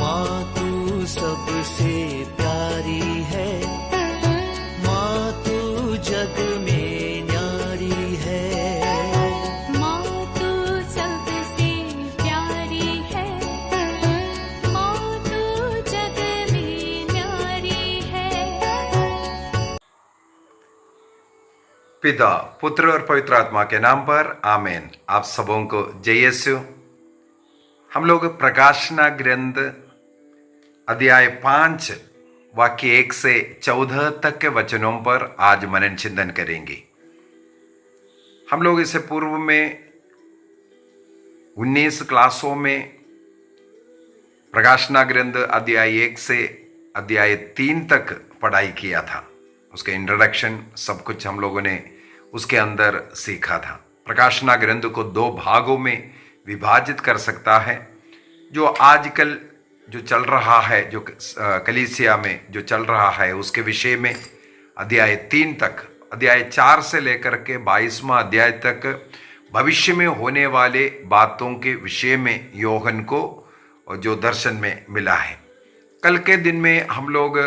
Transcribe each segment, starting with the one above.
माँ तू सबसे प्यारी है, माँ तू जग में न्यारी है। माँ तू सबसे प्यारी है, माँ तू जग में न्यारी है। पिता, पुत्र और पवित्र आत्मा के नाम पर आमीन। आप सबों को जय यीशु। हम लोग प्रकाशना ग्रंथ अध्याय 5 वाक्य 1 से 14 तक के वचनों पर आज मनन चिंतन करेंगे। हम लोग इससे पूर्व में 19 क्लासों में प्रकाशना ग्रंथ अध्याय 1 से अध्याय 3 तक पढ़ाई किया था। उसके इंट्रोडक्शन सब कुछ हम लोगों ने उसके अंदर सीखा था। प्रकाशना ग्रंथ को 2 भागों में विभाजित कर सकता है। जो आजकल जो चल रहा है, जो कलीसिया में जो चल रहा है, उसके विषय में अध्याय 3 तक, अध्याय 4 से लेकर के 22वां अध्याय तक भविष्य में होने वाले बातों के विषय में योहन को जो दर्शन में मिला है। कल के दिन में हम लोग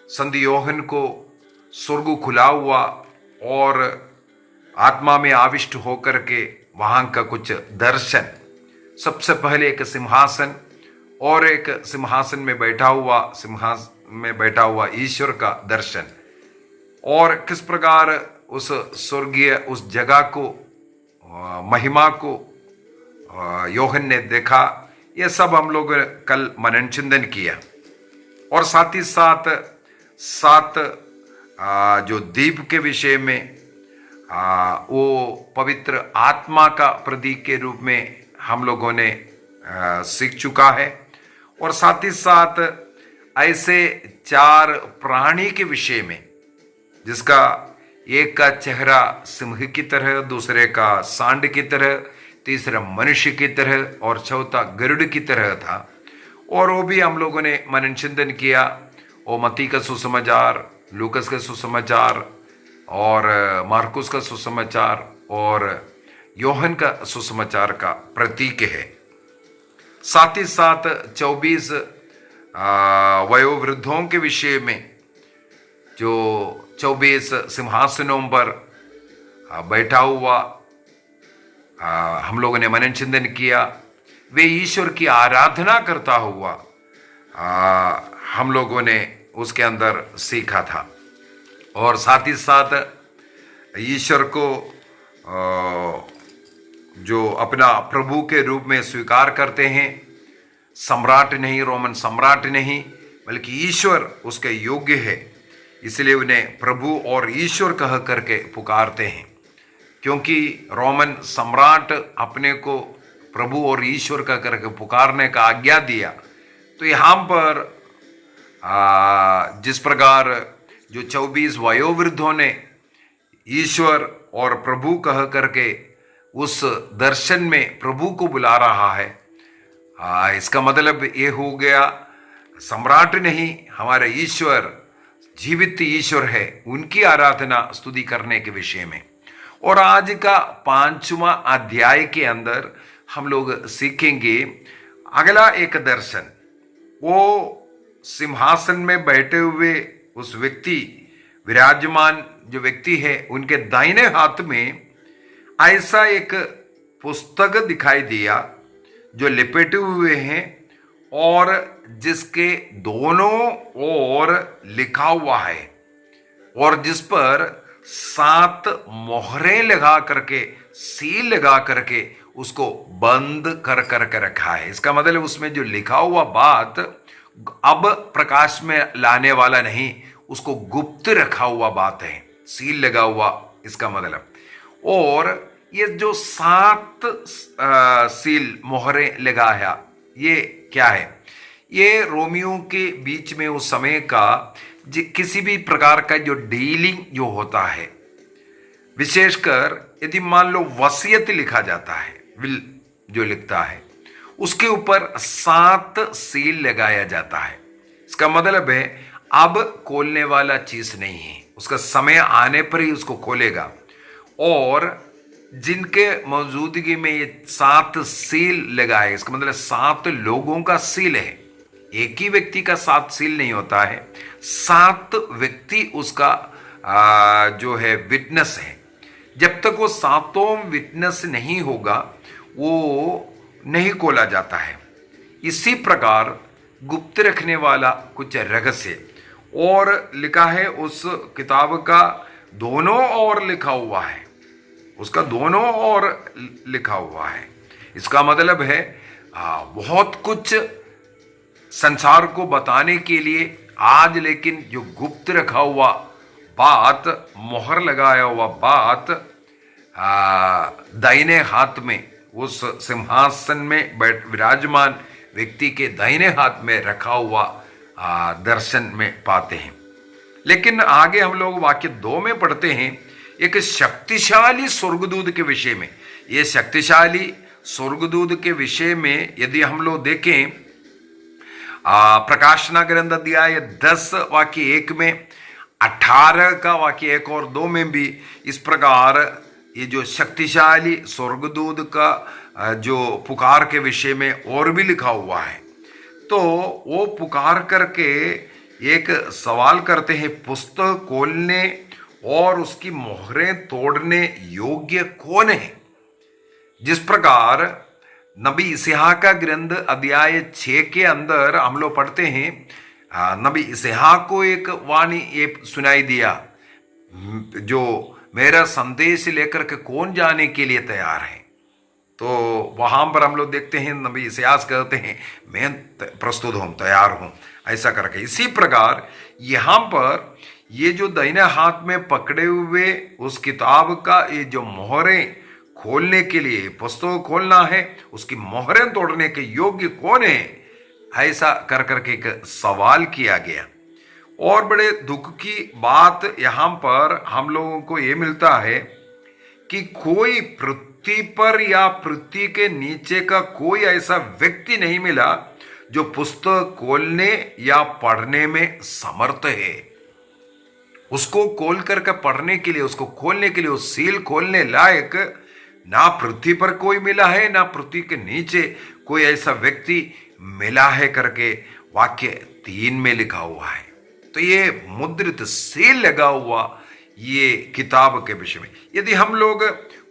संत योहन को स्वर्ग खुला हुआ और आत्मा में आविष्ट होकर के वहाँ का कुछ दर्शन, सबसे पहले एक सिंहासन और एक सिंहासन में बैठा हुआ ईश्वर का दर्शन, और किस प्रकार उस स्वर्गीय उस जगह को, महिमा को योहन ने देखा, यह सब हम लोग कल मनन चिंतन किया। और साथ ही साथ जो दीप के विषय में वो पवित्र आत्मा का प्रतीक के रूप में हम लोगों ने सीख चुका है। और साथ ही साथ ऐसे 4 प्राणी के विषय में, जिसका एक का चेहरा सिंह की तरह, दूसरे का सांड की तरह, तीसरा मनुष्य की तरह और चौथा गरुड़ की तरह था। और वो भी हम लोगों ने मनन चिंतन किया। वो मत्ती का सुसमाचार, लूकस का सुसमाचार और मार्कुस का सुसमाचार और योहन का सुसमाचार का प्रतीक है। साथ ही साथ 24 वयोवृद्धों के विषय में, जो 24 सिंहासनों पर बैठा हुआ हम लोगों ने मनन चिंतन किया। वे ईश्वर की आराधना करता हुआ हम लोगों ने उसके अंदर सीखा था। और साथ ही साथ ईश्वर को जो अपना प्रभु के रूप में स्वीकार करते हैं, सम्राट नहीं, रोमन सम्राट नहीं, बल्कि ईश्वर उसके योग्य है, इसलिए उन्हें प्रभु और ईश्वर कह करके पुकारते हैं। क्योंकि रोमन सम्राट अपने को प्रभु और ईश्वर कह करके पुकारने का आज्ञा दिया, तो यहाँ पर जिस प्रकार जो 24 वयोवृद्धों ने ईश्वर और प्रभु कह करके उस दर्शन में प्रभु को बुला रहा है, इसका मतलब ये हो गया सम्राट नहीं, हमारे ईश्वर जीवित ईश्वर है, उनकी आराधना स्तुति करने के विषय में। और आज का 5वां अध्याय के अंदर हम लोग सीखेंगे अगला एक दर्शन। वो सिंहासन में बैठे हुए उस व्यक्ति, विराजमान जो व्यक्ति है, उनके दाहिने हाथ में ऐसा एक पुस्तक दिखाई दिया जो लिपेटे हुए हैं और जिसके दोनों ओर लिखा हुआ है और जिस पर 7 मोहरें लगा करके, सील लगा करके उसको बंद कर करके रखा है। इसका मतलब उसमें जो लिखा हुआ बात अब प्रकाश में लाने वाला नहीं, उसको गुप्त रखा हुआ बात है, सील लगा हुआ, इसका मतलब। और ये जो 7 सील मोहरें लगाया, ये क्या है? ये रोमियों के बीच में उस समय का किसी भी प्रकार का जो डीलिंग जो होता है, विशेषकर यदि मान लो वसीयत लिखा जाता है, विल जो लिखता है, उसके ऊपर 7 सील लगाया जाता है। इसका मतलब है अब खोलने वाला चीज नहीं है, उसका समय आने पर ही उसको खोलेगा। और जिनके मौजूदगी में ये 7 सील लगाए, इसका मतलब 7 लोगों का सील है। एक ही व्यक्ति का 7 सील नहीं होता है, 7 व्यक्ति उसका जो है विटनेस है। जब तक वो 7 विटनेस नहीं होगा वो नहीं खोला जाता है। इसी प्रकार गुप्त रखने वाला कुछ रहस्य और लिखा है, उस किताब का दोनों ओर लिखा हुआ है, उसका दोनों ओर लिखा हुआ है। इसका मतलब है बहुत कुछ संसार को बताने के लिए आज, लेकिन जो गुप्त रखा हुआ बात, मोहर लगाया हुआ बात दाहिने हाथ में उस सिंहासन में विराजमान व्यक्ति के दाहिने हाथ में रखा हुआ दर्शन में पाते हैं। लेकिन आगे हम लोग वाक्य 2 में पढ़ते हैं एक शक्तिशाली स्वर्गदूत के विषय में। ये शक्तिशाली स्वर्गदूत के विषय में यदि हम लोग देखें प्रकाशना ग्रंथ अध्याय 10 वाक्य 1 में, 18 का वाक्य 1 और 2 में भी इस प्रकार ये जो शक्तिशाली स्वर्गदूत का जो पुकार के विषय में और भी लिखा हुआ है। तो वो पुकार करके एक सवाल करते हैं, पुस्तक खोलने और उसकी मोहरें तोड़ने योग्य कौन है? जिस प्रकार नबी इसहाक का ग्रंथ अध्याय 6 के अंदर हम लोग पढ़ते हैं, नबी इसहाक को एक वाणी ये सुनाई दिया, जो मेरा संदेश लेकर के कौन जाने के लिए तैयार है। तो वहां पर हम लोग देखते हैं नबी इसहाक कहते हैं मैं प्रस्तुत हूं, तैयार हूं, ऐसा करके। इसी प्रकार यहां पर ये जो दाहिने हाथ में पकड़े हुए उस किताब का ये जो मोहरें खोलने के लिए, पुस्तक खोलना है, उसकी मोहरें तोड़ने के योग्य कौन है, ऐसा कर करके एक सवाल किया गया। और बड़े दुख की बात यहां पर हम लोगों को ये मिलता है कि कोई पृथ्वी पर या पृथ्वी के नीचे का कोई ऐसा व्यक्ति नहीं मिला जो पुस्तक खोलने या पढ़ने में समर्थ है। उसको खोल करके पढ़ने के लिए, उसको खोलने के लिए, उस सील खोलने लायक ना पृथ्वी पर कोई मिला है, ना पृथ्वी के नीचे कोई ऐसा व्यक्ति मिला है करके वाक्य 3 में लिखा हुआ है। तो ये मुद्रित सील लगा हुआ ये किताब के विषय में। यदि हम लोग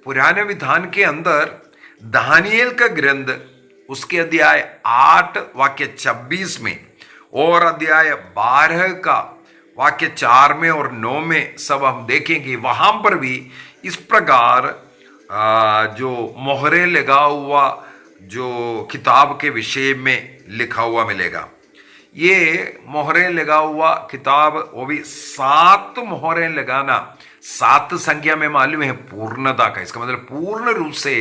पुराने विधान के अंदर दानियेल का ग्रंथ उसके अध्याय 8 वाक्य 26 में और अध्याय 12 का वाक्य 4 में और 9 में सब हम देखेंगे, वहां पर भी इस प्रकार जो मोहरे लगा हुआ जो किताब के विषय में लिखा हुआ मिलेगा। ये मोहरें लगा हुआ किताब, वो भी 7 मोहरें लगाना, 7 संख्या में मालूम है पूर्णता का। इसका मतलब पूर्ण रूप से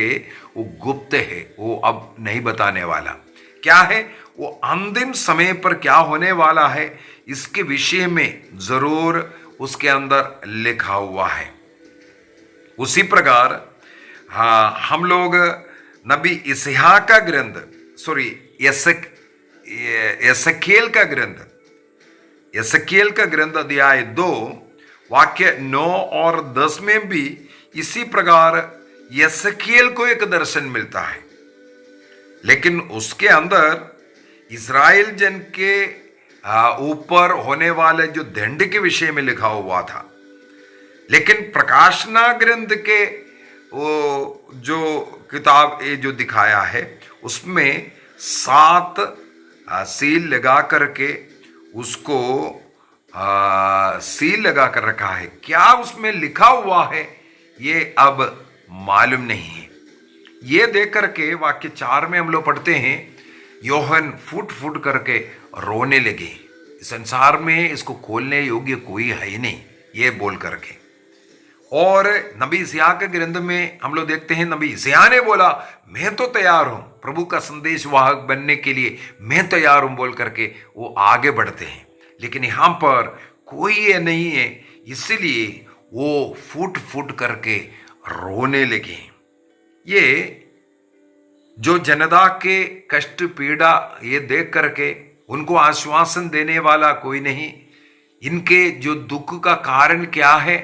वो गुप्त है, वो अब नहीं बताने वाला। क्या है वो अंतिम समय पर क्या होने वाला है इसके विषय में जरूर उसके अंदर लिखा हुआ है। उसी प्रकार हम लोग नबी इसहाक का ग्रंथ, यसेकिएल का ग्रंथ अध्याय 2 वाक्य 9 और 10 में भी इसी प्रकार यसेकिएल को एक दर्शन मिलता है। लेकिन उसके अंदर इस्राएल जन के ऊपर होने वाले जो दंड के विषय में लिखा हुआ था। लेकिन प्रकाशना ग्रंथ के वो जो किताब ये जो दिखाया है उसमें 7 सील लगा करके उसको सील लगा कर रखा है। क्या उसमें लिखा हुआ है ये अब मालूम नहीं है। ये देख करके वाक्य 4 में हम लोग पढ़ते हैं, योहन फुट फुट करके रोने लगे, संसार में इसको खोलने योग्य कोई है ही नहीं, ये बोल करके। और नबी इस्हाक के ग्रंथ में हम लोग देखते हैं नबी इस्हाक ने बोला मैं तो तैयार हूं, प्रभु का संदेश वाहक बनने के लिए मैं तैयार हूं बोल करके वो आगे बढ़ते हैं। लेकिन यहां पर कोई ये नहीं है, इसलिए वो फुट फुट करके रोने लगे। ये जो जनता के कष्ट पीड़ा ये देख करके उनको आश्वासन देने वाला कोई नहीं, इनके जो दुख का कारण क्या है,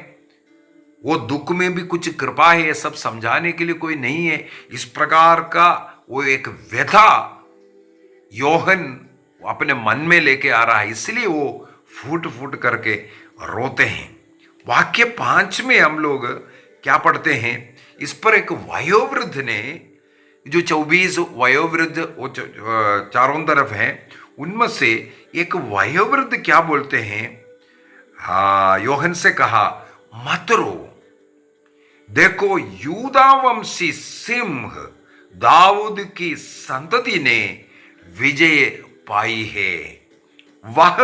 वो दुख में भी कुछ कृपा है, ये सब समझाने के लिए कोई नहीं है। इस प्रकार का वो एक व्यथा योहन अपने मन में लेके आ रहा है, इसलिए वो फूट फूट करके रोते हैं। वाक्य 5 में हम लोग क्या पढ़ते हैं, इस पर एक वयोवृद्ध ने, जो 24 वयोवृद्ध वो चारों तरफ हैं, उनमें से एक वयोवृद्ध क्या बोलते हैं, हाँ, योहन से कहा मत रो, देखो यूदा वंशी सिंह दाऊद की संतति ने विजय पाई है, वह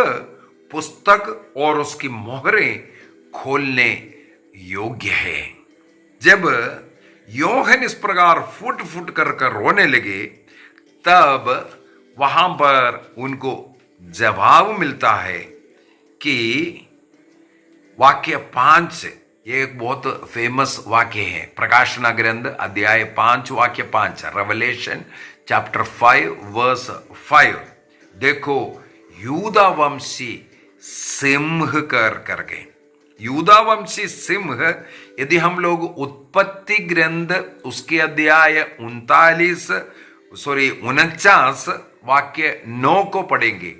पुस्तक और उसकी मोहरें खोलने योग्य है। जब योहन इस प्रकार फुट फुट कर रोने लगे, तब वहां पर उनको जवाब मिलता है कि वाक्य 5, ये एक बहुत फेमस वाक्य है, प्रकाशना ग्रंथ अध्याय 5 वाक्य 5, रेवलेशन चैप्टर 5 वर्स 5, देखो यूदा वंशी सिंह करके, यूदा वंशी सिंह, यदि हम लोग उत्पत्ति ग्रंथ उसके अध्याय 49 वाक्य 9 को पढ़ेंगे,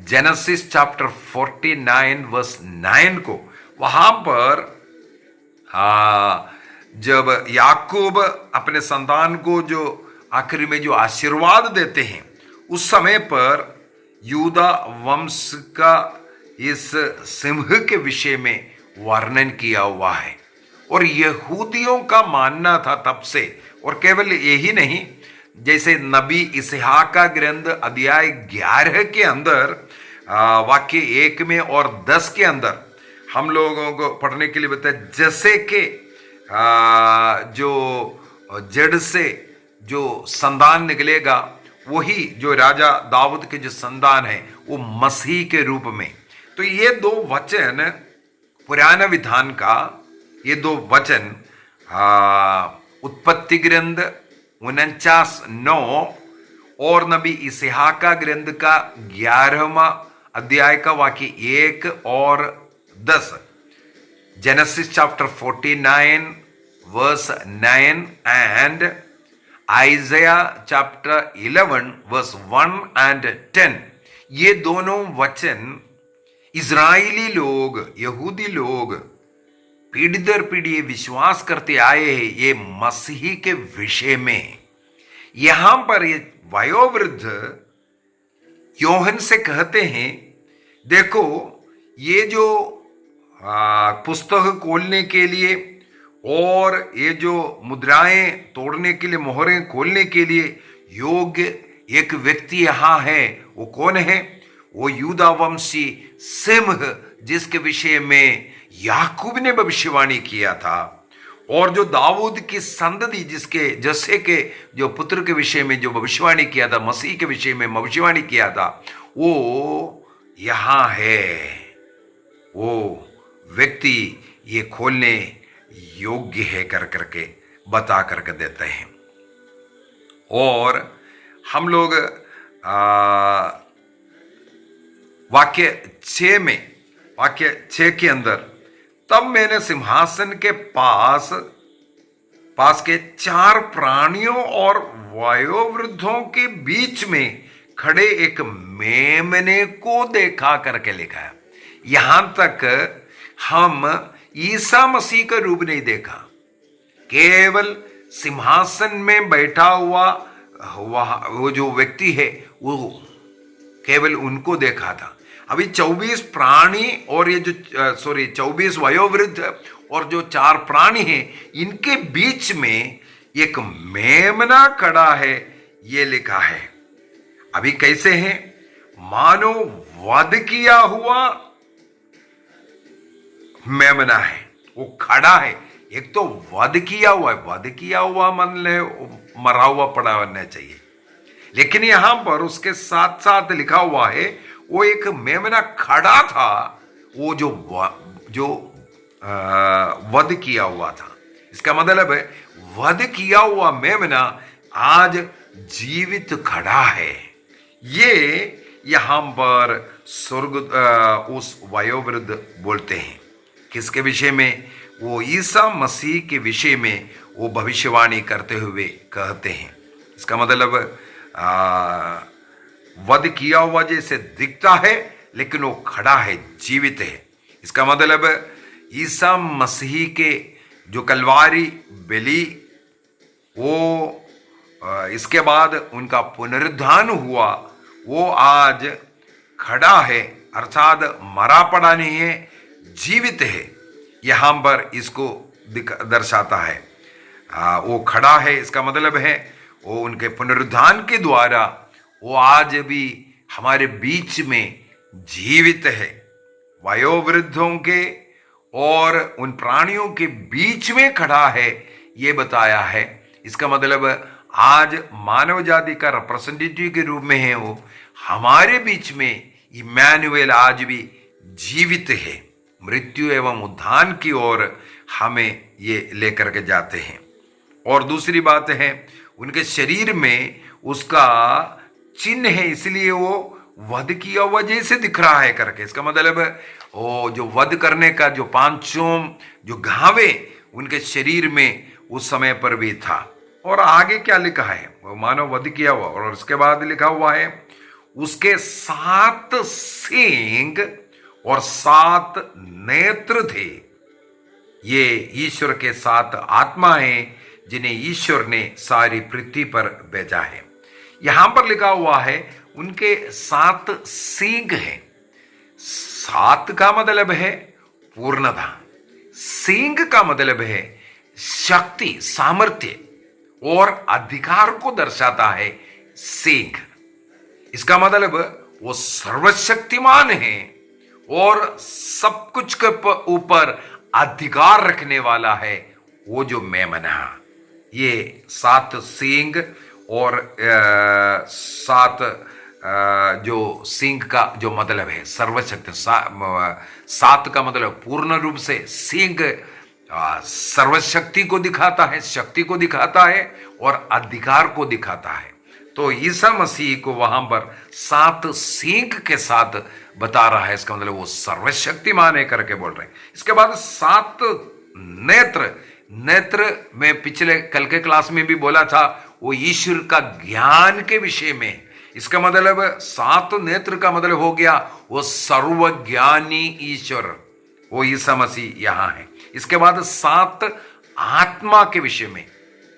जेनेसिस चैप्टर 49 वर्स 9 को, वहां पर जब याकूब अपने संतान को जो आखिरी में जो आशीर्वाद देते हैं, उस समय पर यूदा वंश का इस सिंह के विषय में वर्णन किया हुआ है। और यहूदियों का मानना था तब से, और केवल यही नहीं, जैसे नबी इसहाक का ग्रंथ अध्याय 11 के अंदर वाक्य 1 में और 10 के अंदर हम लोगों को पढ़ने के लिए बताया, जैसे कि जो जड़ से जो संतान निकलेगा, वही जो राजा दाऊद के जो संतान है वो मसीह के रूप में। तो ये 2 वचन पुराना विधान का, ये 2 वचन उत्पत्ति ग्रंथ 49:9 और नबी इसहाक का ग्रंथ का 11वां अध्याय का वाक्य 1 और 10, Genesis chapter 49 verse 9 and Isaiah chapter 11 verse 1 and 10, ये दोनों वचन इजरायली लोग, यहूदी लोग पीढ़ी दर पीढ़ी विश्वास करते आए हैं ये मसीह के विषय में। यहां पर ये वयोवृद्ध योहन से कहते हैं, देखो ये जो पुस्तक खोलने के लिए और ये जो मुद्राएं तोड़ने के लिए, मोहरें खोलने के लिए योग्य एक व्यक्ति यहां है, वो कौन है? वो यूदा वंशी सिंह, जिसके विषय में याकूब ने भविष्यवाणी किया था, और जो दाऊद की संतति जिसके जैसे के जो पुत्र के विषय में जो भविष्यवाणी किया था, मसीह के विषय में भविष्यवाणी किया था, वो यहां है। वो व्यक्ति ये खोलने योग्य है कर करके बता करके देते हैं। और हम लोग वाक्य 6 के अंदर, तब मैंने सिंहासन के पास के 4 प्राणियों और वयोवृद्धों के बीच में खड़े एक मेमने को देखा करके लिखा है। यहां तक हम ईसा मसीह का रूप नहीं देखा, केवल सिंहासन में बैठा हुआ वो जो व्यक्ति है वो केवल उनको देखा था। अभी 24 प्राणी और ये जो 24 वयोवृद्ध और जो 4 प्राणी हैं, इनके बीच में एक मेमना खड़ा है, ये लिखा है। अभी कैसे है? मानो वध किया हुआ मेमना है, वो खड़ा है। एक तो वध किया हुआ है, वध किया हुआ मन ले मरा हुआ पड़ा होना चाहिए, लेकिन यहां पर उसके साथ साथ लिखा हुआ है वो एक मेमना खड़ा था, वो जो वध किया हुआ था। इसका मतलब है वध किया हुआ मेमना आज जीवित खड़ा है। ये यहां पर स्वर्ग उस वयोवृद्ध बोलते हैं किसके विषय में? वो ईसा मसीह के विषय में वो भविष्यवाणी करते हुए कहते हैं। इसका मतलब वध किया हुआ जैसे दिखता है, लेकिन वो खड़ा है, जीवित है। इसका मतलब ईसा मसीह के जो कलवारी बलि, वो इसके बाद उनका पुनरुद्धान हुआ, वो आज खड़ा है, अर्थात मरा पड़ा नहीं है, जीवित है। यहां पर इसको दर्शाता है। वो खड़ा है, इसका मतलब है वो उनके पुनरुद्धान के द्वारा वो आज भी हमारे बीच में जीवित है। वयोवृद्धों के और उन प्राणियों के बीच में खड़ा है, ये बताया है। इसका मतलब आज मानव जाति का रिप्रेजेंटेटिव के रूप में है वो हमारे बीच में। इमैनुएल आज भी जीवित है, मृत्यु एवं उद्धान की ओर हमें ये लेकर के जाते हैं। और दूसरी बात है, उनके शरीर में उसका चिन्ह है, इसलिए वो वध किया हुआ जैसे दिख रहा है करके। इसका मतलब वो जो वध करने का जो पांचों जो घावे उनके शरीर में उस समय पर भी था। और आगे क्या लिखा है, वो मानव वध किया हुआ, और उसके बाद लिखा हुआ है उसके 7 सींग और 7 नेत्र थे। ये ईश्वर के 7 आत्मा हैं जिन्हें ईश्वर ने सारी पृथ्वी पर भेजा है। यहां पर लिखा हुआ है उनके 7 सींग हैं। 7 का मतलब है पूर्णता, सींग का मतलब है शक्ति, सामर्थ्य और अधिकार को दर्शाता है सींग। इसका मतलब वो सर्वशक्तिमान है और सब कुछ के ऊपर अधिकार रखने वाला है, वो जो मेमना। ये 7 सींग और 7 जो सींग का जो मतलब है सर्वशक्ति, 7 का मतलब पूर्ण रूप से सींग सर्वशक्ति को दिखाता है, शक्ति को दिखाता है और अधिकार को दिखाता है। तो ईसा मसीह को वहां पर 7 सींग के साथ बता रहा है। इसका मतलब वो सर्वशक्तिमान है करके बोल रहे हैं। इसके बाद 7 नेत्र, नेत्र में पिछले कल के क्लास में भी बोला था, वो ईश्वर का ज्ञान के विषय में। इसका मतलब 7 नेत्र का मतलब हो गया वो सर्वज्ञानी ईश्वर, वो ईसा मसीह यहां है। इसके बाद 7 आत्मा के विषय में,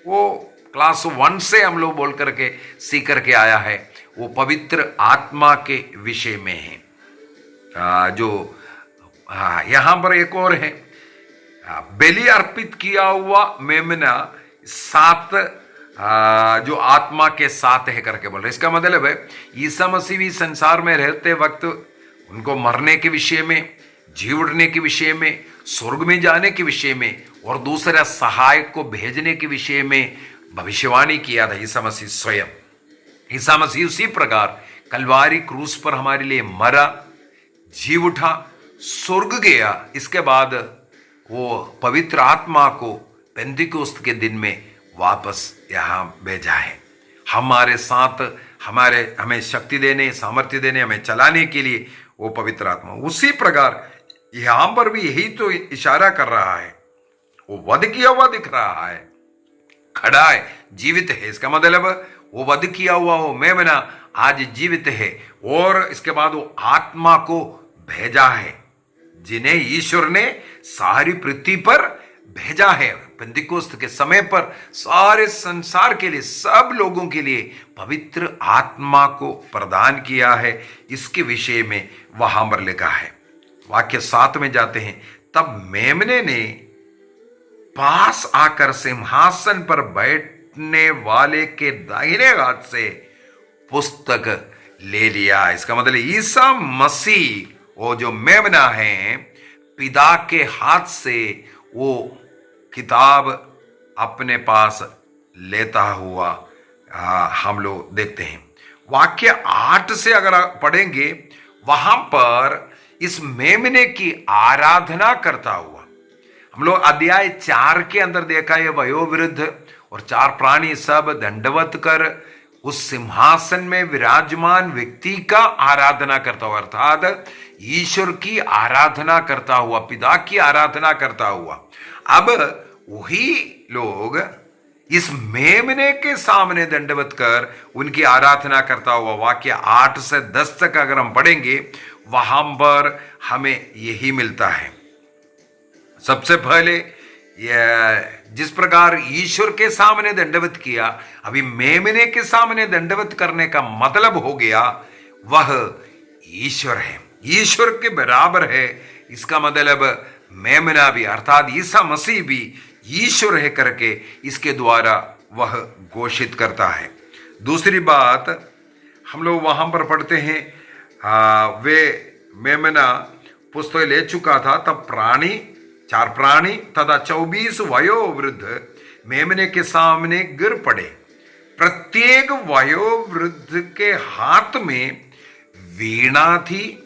वो क्लास 1 से हम लोग बोल करके सीख करके आया है, वो पवित्र आत्मा के विषय में है। जो यहां पर एक और है, बलि अर्पित किया हुआ मेमना 7 जो आत्मा के साथ है करके बोल रहे। इसका मतलब है ईसा मसीह भी संसार में रहते वक्त उनको मरने के विषय में, जी उठने के विषय में, स्वर्ग में जाने के विषय में और दूसरा सहायक को भेजने के विषय में भविष्यवाणी किया था ईसा मसीह स्वयं। ईसा मसीह उसी प्रकार कलवारी क्रूस पर हमारे लिए मरा, जी उठा, स्वर्ग गया। इसके बाद वो पवित्र आत्मा को पेंतिकोस्त के दिन में वापस यहां भेजा है हमारे साथ, हमें शक्ति देने, सामर्थ्य देने, हमें चलाने के लिए वो पवित्र आत्मा। उसी प्रकार यहां पर भी यही तो इशारा कर रहा है, वो वध किया हुआ दिख रहा है, खड़ा है, जीवित है। इसका मतलब वो वध किया हुआ वो मेमना आज जीवित है। और इसके बाद वो आत्मा को भेजा है जिन्हें ईश्वर ने सारी पृथ्वी पर भेजा है। पेंतिकोस्त के समय पर सारे संसार के लिए, सब लोगों के लिए पवित्र आत्मा को प्रदान किया है। इसके विषय में वहां पर लिखा है। वाक्य 7 में जाते हैं, तब मेमने ने पास आकर सिंहासन पर बैठने वाले के दाहिने हाथ से पुस्तक ले लिया। इसका मतलब ईसा मसीह वो जो मेमना है, पिता के हाथ से वो किताब अपने पास लेता हुआ हम लोग देखते हैं। वाक्य 8 से अगर पढ़ेंगे, वहां पर इस मेमने की आराधना करता हुआ, हम लोग अध्याय 4 के अंदर देखा है, वयोवृद्ध और 4 प्राणी सब दंडवत कर उस सिंहासन में विराजमान व्यक्ति का आराधना करता हुआ, अर्थात ईश्वर की आराधना करता हुआ, पिता की आराधना करता हुआ। अब वही लोग इस मेमने के सामने दंडवत कर उनकी आराधना करता हुआ। वाक्य 8 से 10 तक अगर हम पढ़ेंगे वहां पर हमें यही मिलता है। सबसे पहले जिस प्रकार ईश्वर के सामने दंडवत किया, अभी मेमने के सामने दंडवत करने का मतलब हो गया वह ईश्वर है, ईश्वर के बराबर है। इसका मतलब मेमना भी अर्थात ईसा मसीह भी ईश्वर है करके इसके द्वारा वह घोषित करता है। दूसरी बात हम लोग वहां पर पढ़ते हैं, वे मेमना पुस्तक ले चुका था, तब 4 प्राणी तथा 24 वयोवृद्ध मेमने के सामने गिर पड़े। प्रत्येक वयोवृद्ध के हाथ में वीणा थी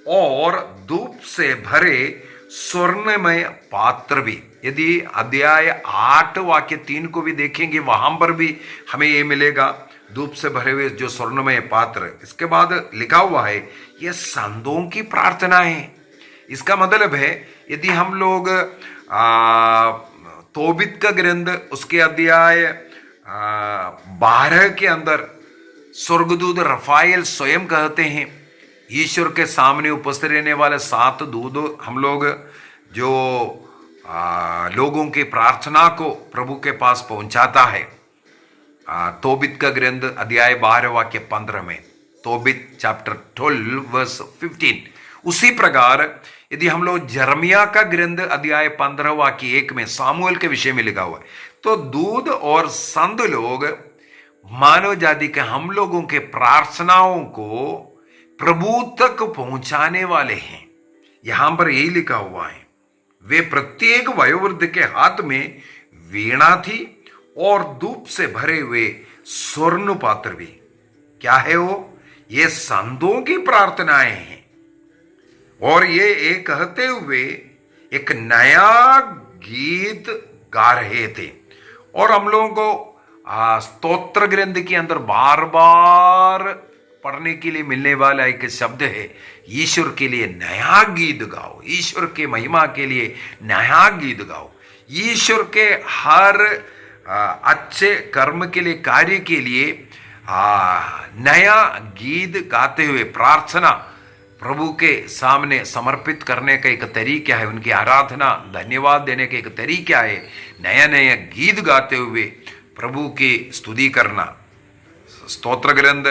और धूप से भरे स्वर्णमय पात्र भी। यदि अध्याय 8 वाक्य 3 को भी देखेंगे वहां पर भी हमें यह मिलेगा, धूप से भरे हुए जो स्वर्णमय पात्र। इसके बाद लिखा हुआ है यह संतों की प्रार्थना है। इसका मतलब है यदि हम लोग तोबित का ग्रंथ उसके अध्याय 12 के अंदर स्वर्गदूत रफाएल स्वयं कहते हैं, ईश्वर के सामने उपस्थित रहने वाले 7 दूत हम लोग जो लोगों की प्रार्थना को प्रभु के पास पहुंचाता है। तोबित का ग्रंथ अध्याय 12 वाक्य 15 में, तोबित चैप्टर 12 वर्स 15। उसी प्रकार यदि हम लोग जर्मिया का ग्रंथ अध्याय 15 वाक्य 1 में सामुएल के विषय में लिखा हुआ है, तो दूत और संत लोग मानव जाति के हम लोगों के प्रार्थनाओं को प्रभु तक पहुंचाने वाले हैं। यहां पर यही लिखा हुआ है, वे प्रत्येक वयोवृद्ध के हाथ में वीणा थी और धूप से भरे हुए स्वर्ण पात्र भी। क्या है वो? ये संतों की प्रार्थनाएं हैं। और ये कहते हुए एक नया गीत गा रहे थे। और हम लोगों को स्तोत्र ग्रंथ के अंदर बार बार पढ़ने के लिए मिलने वाला एक शब्द है, ईश्वर के लिए नया गीत गाओ, ईश्वर के महिमा के लिए नया गीत गाओ। ईश्वर के हर अच्छे कर्म के लिए, कार्य के लिए नया गीत गाते हुए प्रार्थना प्रभु के सामने समर्पित करने का एक तरीका है, उनकी आराधना धन्यवाद देने का एक तरीका है। नया नया गीत गाते हुए प्रभु की स्तुति करना। स्तोत्र ग्रंथ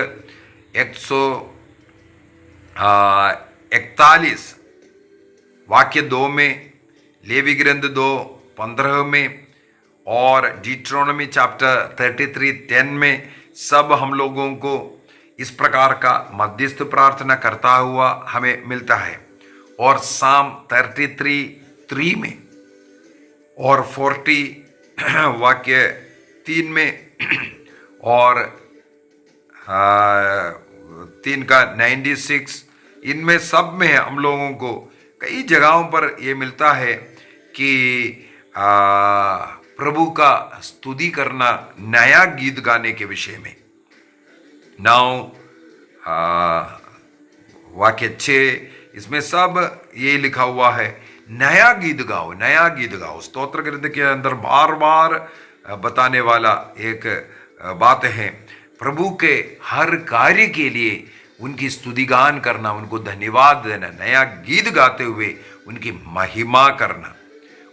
141 वाक्य 2 में, लेवी ग्रंथ 2:15 में और डिट्रोनॉमी चैप्टर 33:10 में सब हम लोगों को इस प्रकार का मध्यस्थ प्रार्थना करता हुआ हमें मिलता है। और साम 33:3 में और 40 वाक्य 3 में और 3 का 96, इनमें सब में हम लोगों को कई जगहों पर ये मिलता है कि प्रभु का स्तुति करना, नया गीत गाने के विषय में। वाक्य 6 इसमें सब ये लिखा हुआ है, नया गीत गाओ, नया गीत गाओ। स्तोत्र ग्रंथ के अंदर बार बार बताने वाला एक बात है, प्रभु के हर कार्य के लिए उनकी स्तुतिगान करना, उनको धन्यवाद देना, नया गीत गाते हुए उनकी महिमा करना,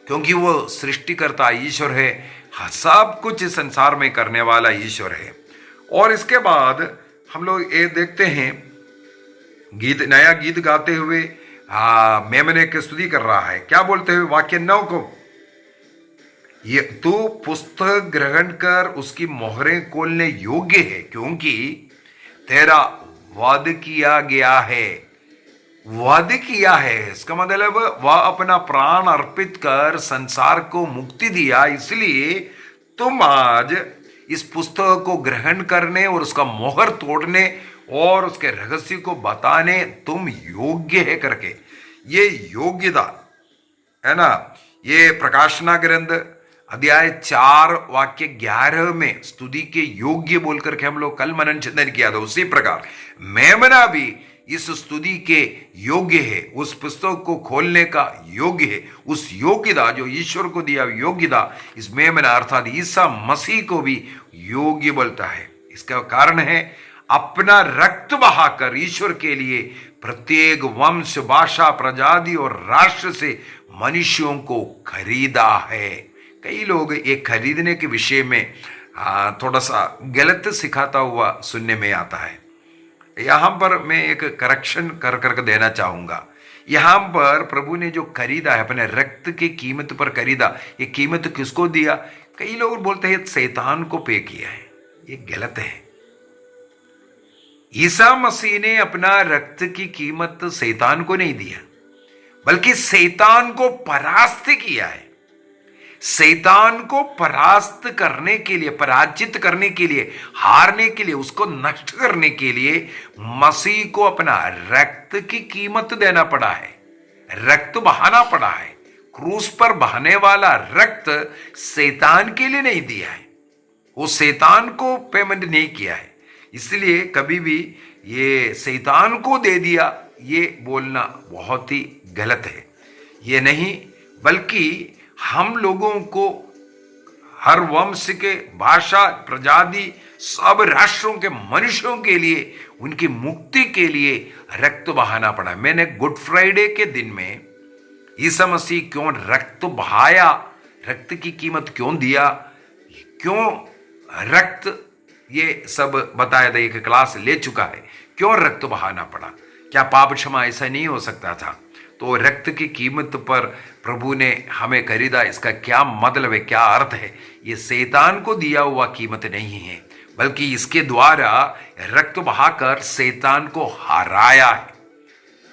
क्योंकि वो सृष्टिकर्ता ईश्वर है, सब कुछ इस संसार में करने वाला ईश्वर है। और इसके बाद हम लोग ये देखते हैं गीत, नया गीत गाते हुए मेमने की स्तुति कर रहा है। क्या बोलते हुए? वाक्य 9 को, ये तू पुस्तक ग्रहण कर उसकी मोहरें खोलने योग्य है, क्योंकि तेरा वाद किया गया है। वाद किया है इसका मतलब वह अपना प्राण अर्पित कर संसार को मुक्ति दिया, इसलिए तुम आज इस पुस्तक को ग्रहण करने और उसका मोहर तोड़ने और उसके रहस्य को बताने तुम योग्य है करके, ये योग्यता है ना। ये प्रकाशना ग्रंथ अध्याय 4 वाक्य 11 में स्तुति के योग्य बोलकर के हम लोग कल मनन चिंतन किया था। उसी प्रकार मेमना भी इस स्तुति के योग्य है, उस पुस्तक को खोलने का योग्य है, उस योग्यता जो ईश्वर को दिया योग्यता इस मेमना अर्थात ईसा मसीह को भी योग्य बोलता है। इसका कारण है अपना रक्त बहाकर ईश्वर के लिए प्रत्येक वंश, भाषा, प्रजाति और राष्ट्र से मनुष्यों को खरीदा है। कई लोग ये खरीदने के विषय में थोड़ा सा गलत सिखाता हुआ सुनने में आता है। यहां पर मैं एक करेक्शन कर देना चाहूंगा। यहां पर प्रभु ने जो खरीदा है, अपने रक्त की कीमत पर खरीदा, ये कीमत किसको दिया? कई लोग बोलते हैं शैतान को पे किया है। ये गलत है। ईसा मसीह ने अपना रक्त की कीमत शैतान को नहीं दिया, बल्कि शैतान को परास्त किया है। शैतान को परास्त करने के लिए, पराजित करने के लिए, हारने के लिए, उसको नष्ट करने के लिए मसीह को अपना रक्त की कीमत देना पड़ा है, रक्त बहाना पड़ा है। क्रूस पर बहाने वाला रक्त शैतान के लिए नहीं दिया है, वो शैतान को पेमेंट नहीं किया है। इसलिए कभी भी ये शैतान को दे दिया ये बोलना बहुत ही गलत है। ये नहीं, बल्कि हम लोगों को हर वंश के, भाषा, प्रजाति, सब राष्ट्रों के मनुष्यों के लिए, उनकी मुक्ति के लिए रक्त बहाना पड़ा। मैंने गुड फ्राइडे के दिन में ईसा मसीह क्यों रक्त बहाया, रक्त की कीमत क्यों दिया, क्यों रक्त, ये सब बताया था। एक क्लास ले चुका है क्यों रक्त बहाना पड़ा। क्या पाप क्षमा ऐसा नहीं हो सकता था? तो रक्त की कीमत पर प्रभु ने हमें खरीदा। इसका क्या मतलब है, क्या अर्थ है? ये शैतान को दिया हुआ कीमत नहीं है, बल्कि इसके द्वारा रक्त बहाकर शैतान को हराया है।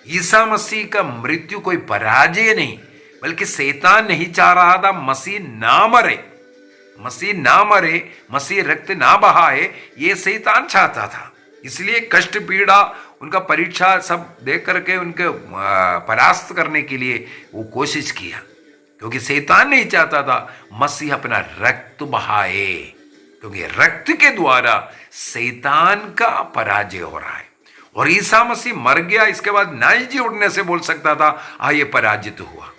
ईसा मसीह का मृत्यु कोई पराजय नहीं, बल्कि शैतान नहीं चाह रहा था मसीह ना मरे, मसीह ना मरे, मसीह रक्त ना बहाए, ये शैतान चाहता था। इसलिए कष्ट, पीड़ा, उनका परीक्षा सब देख करके उनके परास्त करने के लिए वो कोशिश किया, क्योंकि शैतान नहीं चाहता था मसीह अपना रक्त बहाए, क्योंकि रक्त के द्वारा शैतान का पराजय हो रहा है। और ईसा मसीह मर गया, इसके बाद ना ही जी उठने से बोल सकता था ये पराजित हुआ,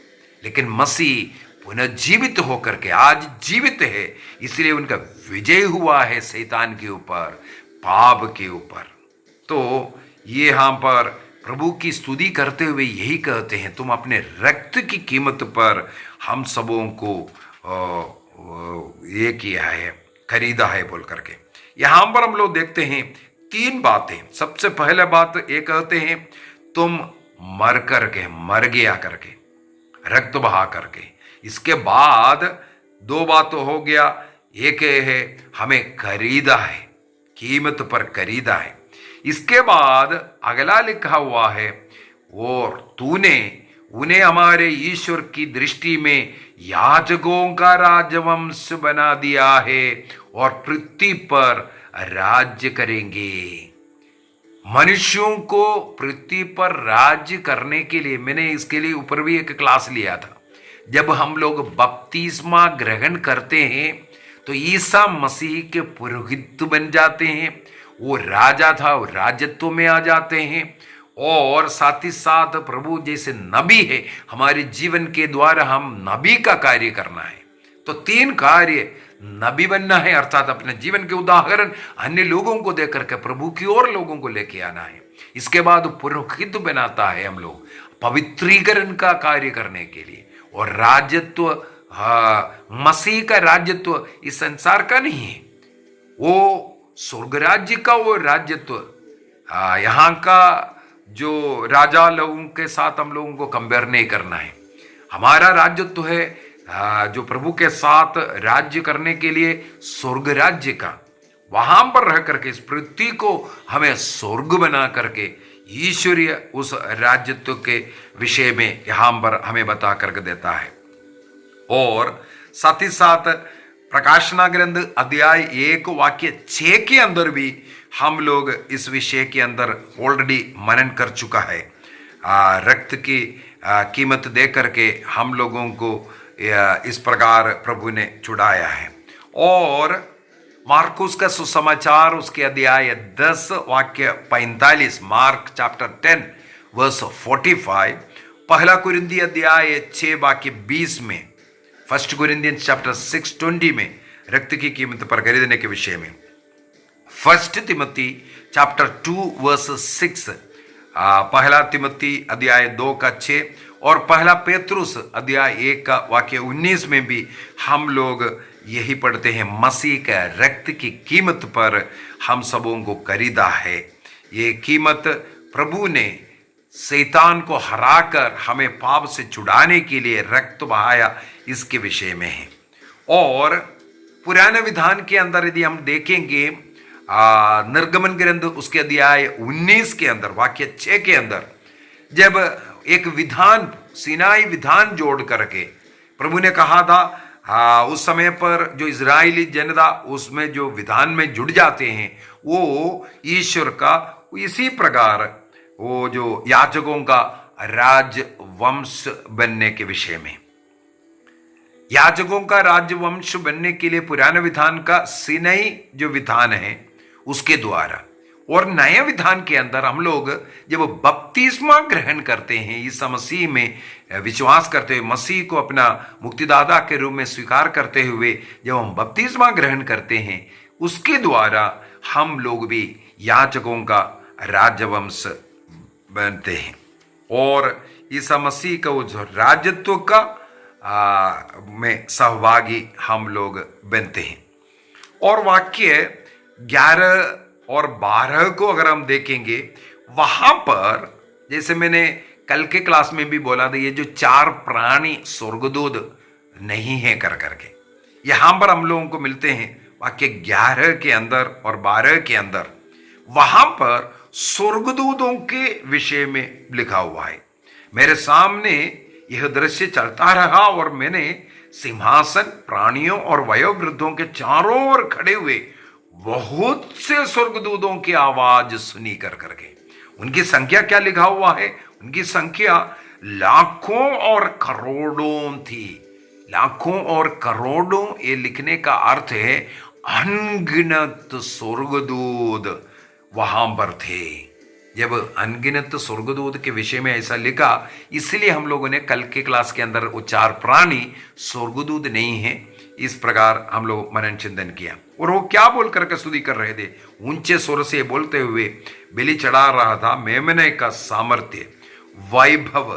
लेकिन मसीह पुनर्जीवित होकर के आज जीवित है, इसलिए उनका विजय हुआ है शैतान के ऊपर, पाप के ऊपर। तो ये यहां पर प्रभु की स्तुति करते हुए यही कहते हैं, तुम अपने रक्त की कीमत पर हम सबों को ये किया है, खरीदा है बोल करके। यहां पर हम लोग देखते हैं 3 बातें। सबसे पहले बात ये कहते हैं, तुम मर करके, मर गया करके, रक्त बहा करके। इसके बाद 2 बात हो गया। एक है हमें खरीदा है, कीमत पर खरीदा है। इसके बाद अगला लिखा हुआ है, और तूने उन्हें हमारे ईश्वर की दृष्टि में याजकों का राजवंश बना दिया है और पृथ्वी पर राज्य करेंगे। मनुष्यों को पृथ्वी पर राज्य करने के लिए, मैंने इसके लिए ऊपर भी एक क्लास लिया था। जब हम लोग बपतिस्मा ग्रहण करते हैं तो ईसा मसीह के पुरोहित बन जाते हैं। वो राजा था, वो राजत्व में आ जाते हैं। और साथ ही साथ प्रभु जैसे नबी है, हमारे जीवन के द्वारा हम नबी का कार्य करना है। तो 3 कार्य, नबी बनना है अर्थात अपने जीवन के उदाहरण अन्य लोगों को देकर के प्रभु की ओर लोगों को लेके आना है। इसके बाद पुरोहित बनाता है हम लोग पवित्रीकरण का कार्य करने के लिए। और राजत्व, मसीह का राजत्व इस संसार का नहीं है, वो स्वर्ग राज्य का वो राजत्व। यहाँ का जो राजा लोगों के साथ हम लोगों को कंपेयर नहीं करना है। हमारा राजत्व है जो प्रभु के साथ राज्य करने के लिए स्वर्ग राज्य का, वहां पर रह करके इस पृथ्वी को हमें स्वर्ग बना करके ईश्वरीय उस राज्यत्व के विषय में यहां पर हमें बता करके देता है। और साथ ही साथ प्रकाशना ग्रंथ अध्याय 1 वाक्य 6 के अंदर भी हम लोग इस विषय के अंदर ऑलरेडी मनन कर चुका है। रक्त की कीमत दे करके हम लोगों को इस प्रकार प्रभु ने छुड़ाया है। और मार्कुस का सुसमाचार उसके अध्याय 10 वाक्य 45, मार्क चैप्टर 10 वर्स 45, पहला कुरिन्ती अध्याय 6 वाक्य 20 में, फर्स्ट कुरिन्थियंस चैप्टर 6:20 में रक्त की कीमत पर खरीदने के विषय में, फर्स्ट तिमोथी चैप्टर 2 वर्स 6, पहला तिमोथी अध्याय 2 का 6 और पहला पेतरुस अध्याय 1 का वाक्य 19 में भी हम लोग यही पढ़ते हैं, मसीह का रक्त की कीमत पर हम सबों को खरीदा है। ये कीमत प्रभु ने शैतान को हराकर हमें पाप से छुड़ाने के लिए रक्त बहाया, इसके विषय में है। और पुराने विधान के अंदर यदि हम देखेंगे, निर्गमन ग्रंथ उसके अध्याय 19 के अंदर वाक्य 6 के अंदर, जब एक विधान सिनाई विधान जोड़ करके प्रभु ने कहा था, उस समय पर जो इजरायली जनता उसमें जो विधान में जुड़ जाते हैं वो ईश्वर का इसी प्रकार वो जो याजकों का राजवंश बनने के विषय में, याजकों का राजवंश बनने के लिए पुराने विधान का सिनाई जो विधान है उसके द्वारा, और नए विधान के अंदर हम लोग जब बपतिस्मा ग्रहण करते हैं, ईसा मसीह में विश्वास करते हुए, मसीह को अपना मुक्तिदाता के रूप में स्वीकार करते हुए जब हम बपतिस्मा ग्रहण करते हैं, उसके द्वारा हम लोग भी याजकों का राजवंश बनते हैं और ईसा मसीह का वो जो राजत्व का में सहभागी हम लोग बनते हैं। और वाक्य 11 और 12 को अगर हम देखेंगे, वहां पर जैसे मैंने कल के क्लास में भी बोला था, ये जो 4 प्राणी स्वर्गदूत नहीं है कर करके यहां पर हम लोगों को मिलते हैं वाक्य 11 के अंदर और 12 के अंदर, वहां पर स्वर्गदूतों के विषय में लिखा हुआ है। मेरे सामने यह दृश्य चलता रहा और मैंने सिंहासन, प्राणियों और वयोवृद्धों के चारों ओर खड़े हुए बहुत से स्वर्गदूतों की आवाज सुनी कर करके। उनकी संख्या क्या लिखा हुआ है? उनकी संख्या लाखों और करोड़ों थी। लाखों और करोड़ों, ये लिखने का अर्थ है अनगिनत स्वर्गदूत वहां पर थे। जब अनगिनत स्वर्गदूत के विषय में ऐसा लिखा, इसलिए हम लोगों ने कल के क्लास के अंदर वो 4 प्राणी स्वर्गदूत नहीं है, इस प्रकार हम लोग मनन चिंतन किया। और वो क्या बोल करके स्तुति कर रहे थे? ऊंचे स्वर से बोलते हुए बलि चढ़ा रहा था, मेमने का सामर्थ्य, वैभव,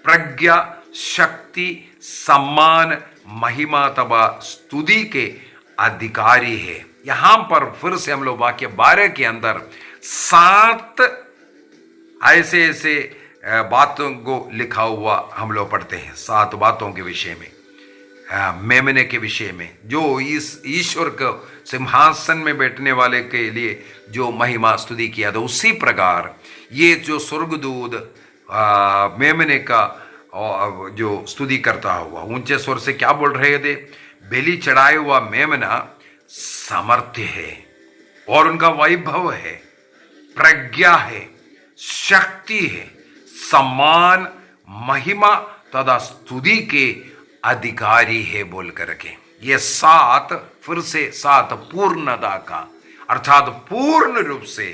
प्रज्ञा, शक्ति, सम्मान, महिमा तथा स्तुति के अधिकारी है। यहां पर फिर से हम लोग वाक्य 12 के अंदर 7 ऐसे ऐसे बातों को लिखा हुआ हम लोग पढ़ते हैं, 7 बातों के विषय में, मेमने के विषय में, जो इस ईश्वर को सिंहासन में बैठने वाले के लिए जो महिमा स्तुति किया था, उसी प्रकार ये जो स्वर्गदूत मेमने का जो स्तुति करता हुआ ऊंचे स्वर से क्या बोल रहे थे? बलि चढ़ाए हुआ मेमना सामर्थ्य है और उनका वैभव है, प्रज्ञा है, शक्ति है, सम्मान, महिमा तथा स्तुति के अधिकारी है बोल करके। ये 7 फिर से 7 पूर्णता का, अर्थात पूर्ण रूप से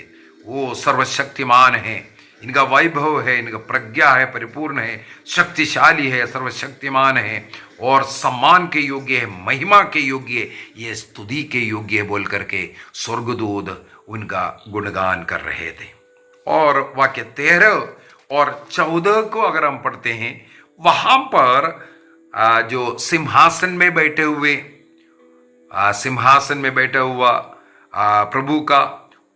वो सर्वशक्तिमान है, इनका वैभव है, इनका प्रज्ञा है, परिपूर्ण है, शक्तिशाली है, सर्वशक्तिमान है और सम्मान के योग्य है, महिमा के योग्य है, ये स्तुति के योग्य है बोल करके स्वर्गदूत उनका गुणगान कर रहे थे। और वाक्य 13 और 14 को अगर हम पढ़ते हैं, वहां पर जो सिंहासन में बैठे हुआ प्रभु का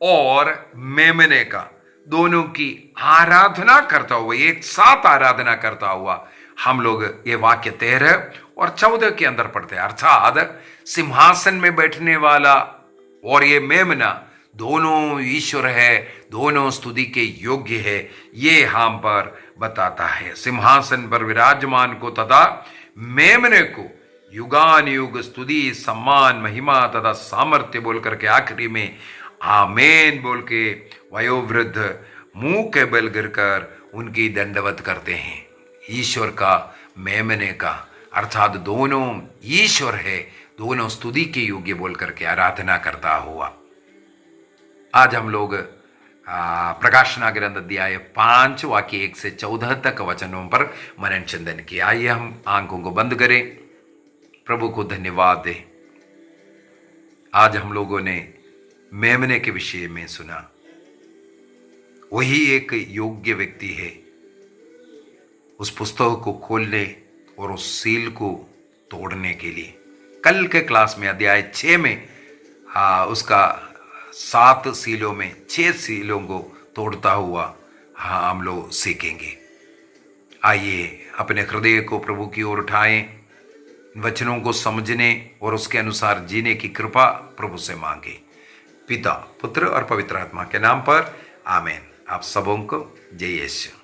और मेमने का, दोनों की आराधना करता हुआ, एक साथ आराधना करता हुआ हम लोग ये वाक्य 13 और 14 के अंदर पढ़ते हैं। अर्थात सिंहासन में बैठने वाला और ये मेमना दोनों ईश्वर है, दोनों स्तुति के योग्य है, ये हम पर बताता है। सिंहासन पर विराजमान को तथा मेमने को युगान युग स्तुति, सम्मान, महिमा तथा सामर्थ्य बोल करके आखिरी में आमेन बोल के वयोवृद्ध मुंह के बल गिरकर उनकी दंडवत करते हैं। ईश्वर का, मेमने का, अर्थात दोनों ईश्वर है, दोनों स्तुति के योग्य बोल करके आराधना करता हुआ आज हम लोग प्रकाशना ग्रंथ अध्याय 5 वाक्य 1 से 14 तक वचनों पर मनन चिंतन किया। आइए हम आंखों को बंद करें, प्रभु को धन्यवाद दें। आज हम लोगों ने मेमने के विषय में सुना। वही एक योग्य व्यक्ति है उस पुस्तक को खोलने और उस सील को तोड़ने के लिए। कल के क्लास में अध्याय 6 में उसका 7 सीलों में 6 सीलों को तोड़ता हुआ हम लोग सीखेंगे। आइए अपने हृदय को प्रभु की ओर उठाएं, वचनों को समझने और उसके अनुसार जीने की कृपा प्रभु से मांगे। पिता, पुत्र और पवित्र आत्मा के नाम पर आमीन। आप सबों को जय यीशु।